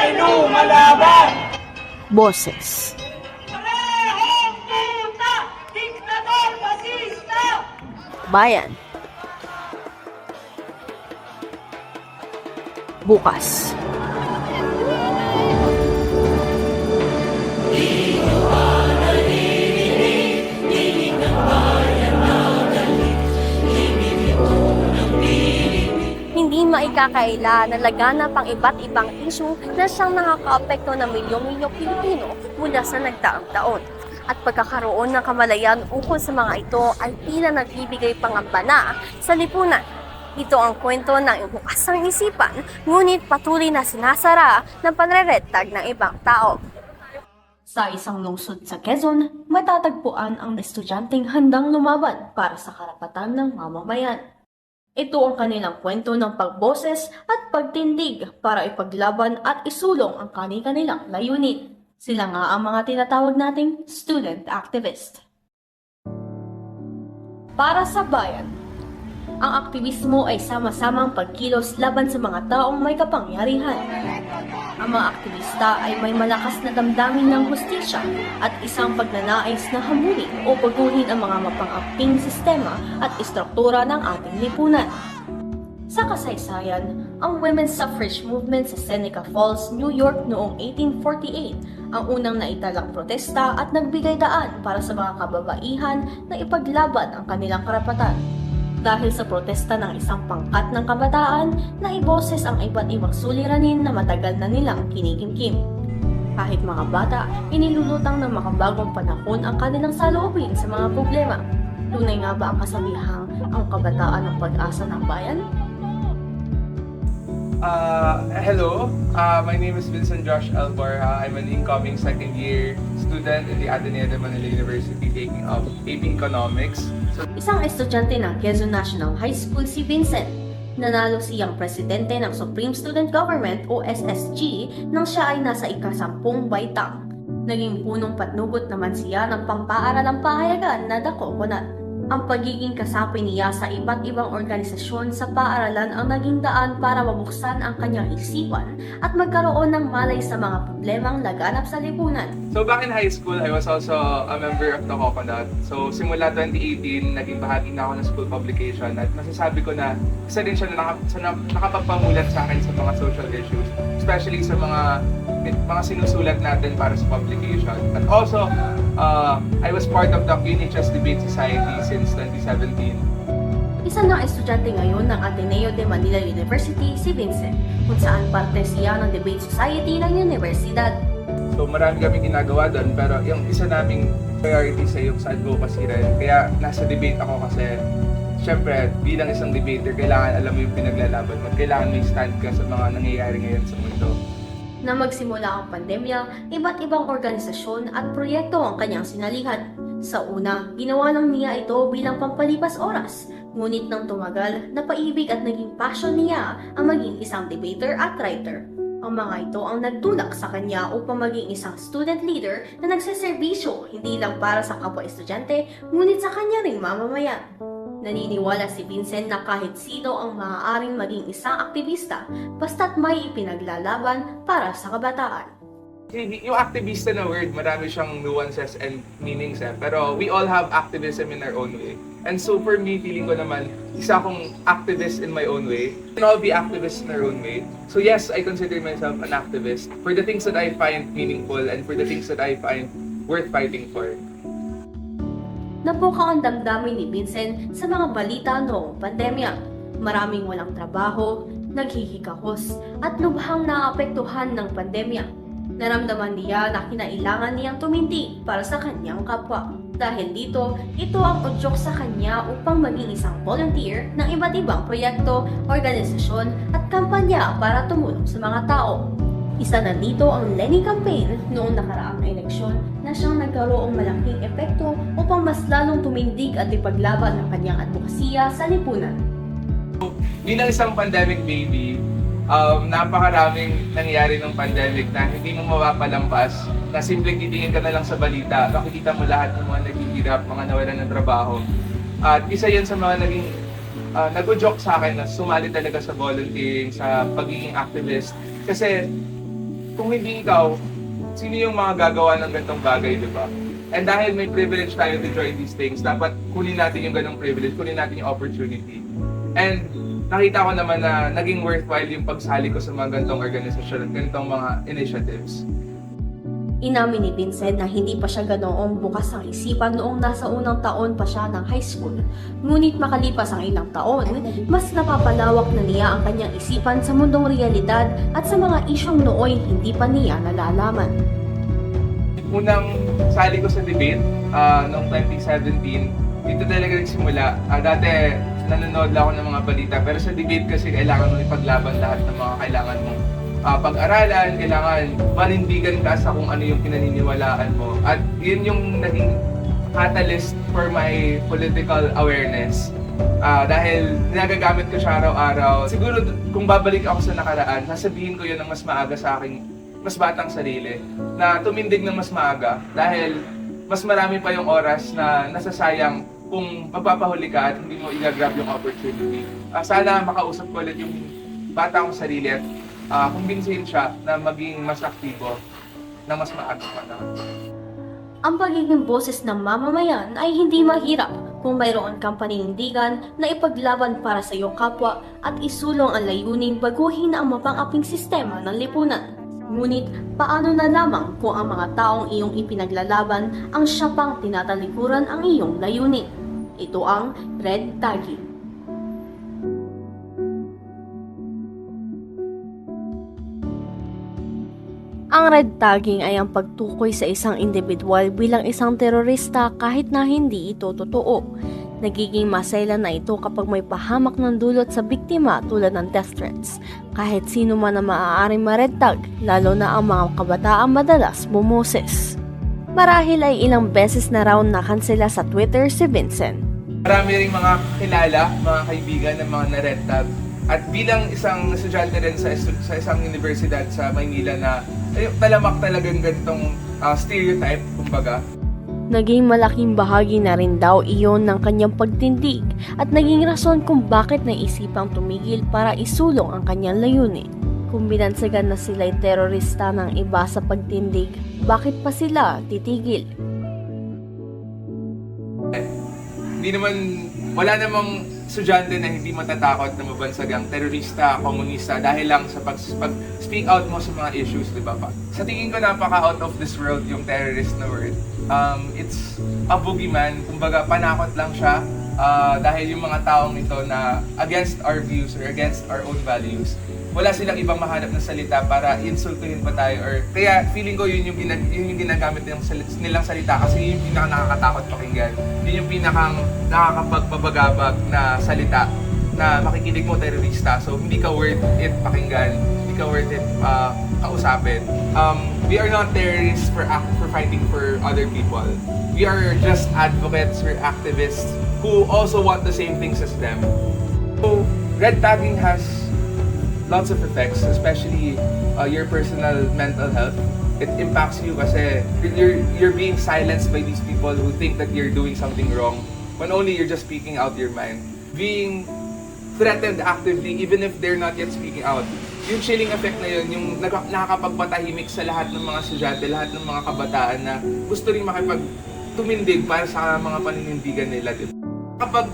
ay lumalaban! Boses. Parehong puta! Diktador fascista! Bayan. Bukas. Hindi maikakaila na laganap ang iba't ibang isyu na siyang nakakaapekto ng milyong-milyong Pilipino mula sa nagdaang taon. At pagkakaroon ng kamalayan ukol sa mga ito ay tila nagbibigay pangamba na sa lipunan. Ito ang kwento ng bukasang isipan, ngunit patuloy na sinasara ng panreretag ng ibang tao. Sa isang lungsod sa Quezon, matatagpuan ang estudyanteng handang lumaban para sa karapatan ng mamamayan. Ito ang kanilang kwento ng pagboses at pagtindig para ipaglaban at isulong ang kanilang layunin. Sila nga ang mga tinatawag nating student activist. Para sa bayan, ang aktivismo ay sama-samang pagkilos laban sa mga taong may kapangyarihan. Ang mga aktivista ay may malakas na damdamin ng hustisya at isang pagnanais na hamulin o baguhin ang mga mapang-akting sistema at istruktura ng ating lipunan. Sa kasaysayan, ang women's suffrage movement sa Seneca Falls, New York noong 1848 ang unang naitalang protesta at nagbigay daan para sa mga kababaihan na ipaglaban ang kanilang karapatan. Dahil sa protesta ng isang pangkat ng kabataan, naiboses ang iba't ibang suliranin na matagal na nilang kinikimkim. Kahit mga bata, inilulutang ng makabagong panahon ang kanilang saloobin sa mga problema. Tunay nga ba ang kasabihang ang kabataan ng pag-asa ng bayan? Hello, my name is Vincent Josh Albarha. I'm an incoming second year student in the Ateneo de Manila University taking up AP Economics. Isang estudyante ng Quezon National High School si Vincent. Nanalo siyang presidente ng Supreme Student Government o SSG nang siya ay nasa ika-10 baitang. Naging punong patnugot naman siya ng pampaaralang pahayagan na The Coconut. Ang pagiging kasapi niya sa iba't ibang organisasyon sa paaralan ang naging daan para mabuksan ang kanyang isipan at magkaroon ng malay sa mga problemang laganap sa lipunan. So back in high school, I was also a member of the Coconut. So simula 2018, naging bahagi na ako ng school publication at masasabi ko na isa din siya na nakapagpamulat sa akin sa mga social issues, especially sa mga sinusulat natin para sa publication. At also, I was part of the QNHS Debate Society since 2017. Isa ng estudyante ngayon ng Ateneo de Manila University si Vincent, kung saan parte siya ng Debate Society ng universidad. So marami kami ginagawa doon, pero yung isa naming priority yung sa advocacy rin. Kaya nasa debate ako kasi syempre bilang isang debater, kailangan alam mo yung pinaglalaban mo. Kailangan may stand ka sa mga nangyayari ngayon sa mundo. Na magsimula ang pandemya, iba't ibang organisasyon at proyekto ang kanyang sinalihan. Sa una, ginawa lang niya ito bilang pampalipas oras. Ngunit nang tumagal, napaibig at naging passion niya ang maging isang debater at writer. Ang mga ito ang nagtulak sa kanya upang maging isang student leader na nagseserbisyo hindi lang para sa kapwa-estudyante, ngunit sa kanya ring mamamayan. Naniniwala si Vincent na kahit sino ang maaaring maging isang aktivista basta't may ipinaglalaban para sa kabataan. Yung activista na word, marami siyang nuances and meanings pero we all have activism in our own way. And so for me, feeling ko naman, isa akong activist in my own way. We can all be activists in our own way. So yes, I consider myself an activist for the things that I find meaningful and for the things that I find worth fighting for. Nabuka ang damdamin ni Vincent sa mga balita noong pandemya. Maraming walang trabaho, naghihikahos, at lubhang naapektuhan ng pandemya. Naramdaman niya na kinailangan niyang tumindig para sa kanyang kapwa. Dahil dito, ito ang udyok sa kanya upang maging isang volunteer ng iba't ibang proyekto, organisasyon at kampanya para tumulong sa mga tao. Isa na dito ang Lenny Campaign noong nakaraang eleksyon na siyang nagkaroong malaking epekto upang mas lalong tumindig at ipaglaban ang kanyang advokasya sa lipunan. Bilang isang pandemic baby, napakaraming nangyari ng pandemic na hindi mo mapapalampas, na simpleng titingin ka na lang sa balita, makikita mo lahat ng mga naghihirap, mga nawalan ng trabaho. At isa yan sa mga naging nag-joke sa akin na sumali talaga sa volunteering, sa pagiging activist. Kasi kung hindi ikaw, sino yung mga gagawa ng ganitong bagay, di ba? And dahil may privilege tayo to join these things, dapat kunin natin yung ganong privilege, kunin natin yung opportunity. And nakita ko naman na naging worthwhile yung pagsali ko sa mga ganitong organisasyon at ganitong mga initiatives. Inamin ni Vincent na hindi pa siya ganoong bukas ang isipan noong nasa unang taon pa siya ng high school. Ngunit makalipas ang ilang taon, mas napapalawak na niya ang kanyang isipan sa mundong realidad at sa mga isyong nooy hindi pa niya nalalaman. Unang sali ko sa debate noong 2017, dito talaga nagsimula. Dati nanonood lang ako ng mga balita, pero sa debate kasi kailangan mo ipaglaban lahat ng mga kailangan mong pag-aralan, kailangan manindigan ka sa kung ano yung pinaniniwalaan mo. At yun yung naging catalyst for my political awareness. Dahil nagagamit ko siya araw-araw. Siguro kung babalik ako sa nakaraan, sasabihin ko yun ng mas maaga sa aking mas batang sarili, na tumindig ng mas maaga dahil mas marami pa yung oras na nasasayang kung magpapahuli ka at hindi mo i-grab yung opportunity. Sana makausap ko ulit yung bata kong sarili at kumbinsihin siya na maging mas aktibo na mas maaga pa na. Ang pagiging boses ng mamamayan ay hindi mahirap kung mayroon kang paninindigan na ipaglaban para sa iyong kapwa at isulong ang layunin baguhin ang mapang-aping sistema ng lipunan. Ngunit paano na lamang kung ang mga taong iyong ipinaglalaban ang siya pang tinatalikuran ang iyong layunin? Ito ang red tagging. Ang red tagging ay ang pagtukoy sa isang individual bilang isang terorista kahit na hindi ito totoo. Nagiging masailan na ito kapag may pahamak ng dulot sa biktima tulad ng death threats. Kahit sino man na maaaring ma-red tag, lalo na ang mga kabataan madalas bumoses. Marahil ay ilang beses na raw nakansela sa Twitter si Vincent. Marami ring mga kilala, mga kaibigan ng mga na-red tag. At bilang isang estudyante rin sa isang universidad sa Maynila na talamak talagang ganitong stereotype, kumbaga. Naging malaking bahagi na rin daw iyon ng kanyang pagtindig at naging rason kung bakit naisipang tumigil para isulong ang kanyang layunin. Kung binansagan na sila'y terorista ng iba sa pagtindig, bakit pa sila titigil? Wala namang estudyante na hindi matatakot na mabansag ang terorista, komunista dahil lang sa pag-speak out mo sa mga issues, di ba pa? Sa tingin ko napaka out of this world yung terrorist na word. It's a boogeyman, kumbaga panakot lang siya dahil yung mga taong ito na against our views or against our own values, wala silang ibang mahanap na salita para insultuhin pa tayo or kaya feeling ko yun yung ginagamit nilang salita kasi yun yung nakakatakot pakinggan. Yun yung pinakang nakakapagpabagabag na salita na makikinig mo terorista, so hindi ka worth it pakinggan, hindi ka worth it kausapin. We are not terrorists for fighting for other people. We are just advocates, we're activists who also want the same things as them. So red tagging has lots of effects, especially your personal mental health. It impacts you kasi you're being silenced by these people who think that you're doing something wrong when only you're just speaking out your mind. Being threatened actively even if they're not yet speaking out. Yung chilling effect na yun, yung nakakapagpatahimik sa lahat ng mga estudyante, lahat ng mga kabataan na gusto rin makipagtumindig para sa mga paninindigan nila. Kapag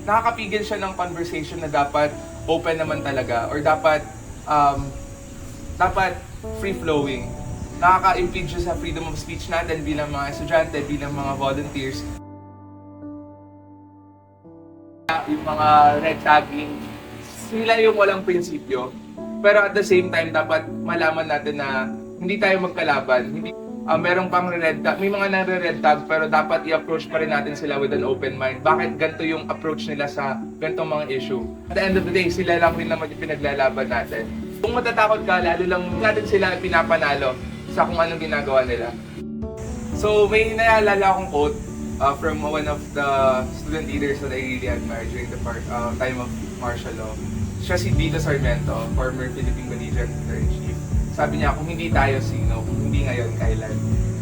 nakakapigil siya ng conversation na dapat open naman talaga or dapat free-flowing. Nakaka-impede siya sa freedom of speech natin bilang mga estudyante, bilang mga volunteers. Yung mga red tagging, sila yung walang prinsipyo. Pero at the same time, dapat malaman natin na hindi tayo magkalaban. Merong pang red tag, may mga nare-red tag pero dapat i-approach pa rin natin sila with an open mind. Bakit ganito yung approach nila sa ganitong mga issue? At the end of the day, sila lang rin naman yung pinaglalaban natin. Kung matatakot ka, lalo lang natin sila pinapanalo sa kung anong ginagawa nila. So may naalala akong quote from one of the student leaders that I really admire during the time of martial law. Siya si Dito Sarmiento, former Philippine Belligerent Commander-in-Chief. Sabi niya, kung hindi tayo sino, kung hindi ngayon, kailan.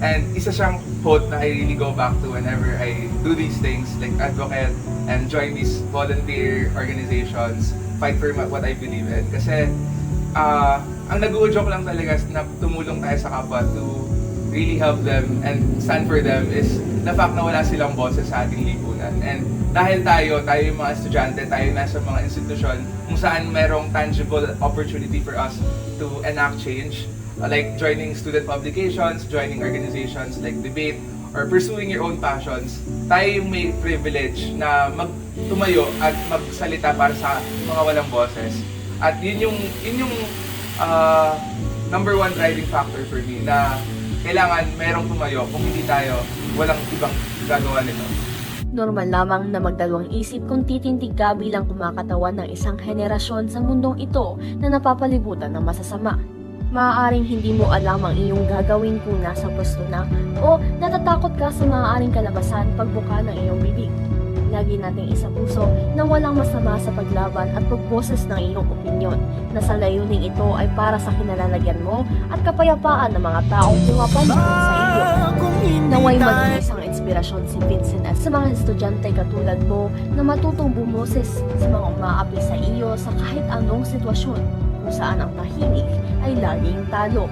And isa siyang quote na I really go back to whenever I do these things, like advocate and join these volunteer organizations, fight for what I believe in. Kasi ang nag-uudyok lang talaga na tumulong tayo sa kapwa to really help them and stand for them is the fact na wala silang boses sa ating lipunan. And dahil tayo yung mga estudyante, tayo nasa mga institusyon kung saan merong tangible opportunity for us to enact change, like joining student publications, joining organizations like debate, or pursuing your own passions, tayo yung may privilege na magtumayo at magsalita para sa mga walang boses. At yun yung number one driving factor for me na kailangan merong tumayo. Kung hindi tayo, walang ibang gagawa nito. Normal lamang na magdalawang isip kung titindig ka bilang kumakatawan ng isang henerasyon sa mundong ito na napapalibutan ng masasama. Maaaring hindi mo alam ang iyong gagawin kung nasa pwesto na o natatakot ka sa maaaring kalabasan pagbuka ng iyong bibig. Lagi nating isa puso na walang masama sa paglaban at pagboses ng iyong opinyon na sa layuning ito ay para sa kinalalagyan mo at kapayapaan ng mga taong pumapansin sa iyo. Naway maging isang inspirasyon si Vincent at sa mga estudyante katulad mo na matutong bumoses sa mga umaapi sa iyo sa kahit anong sitwasyon kung saan ang tahimik ay laging talo.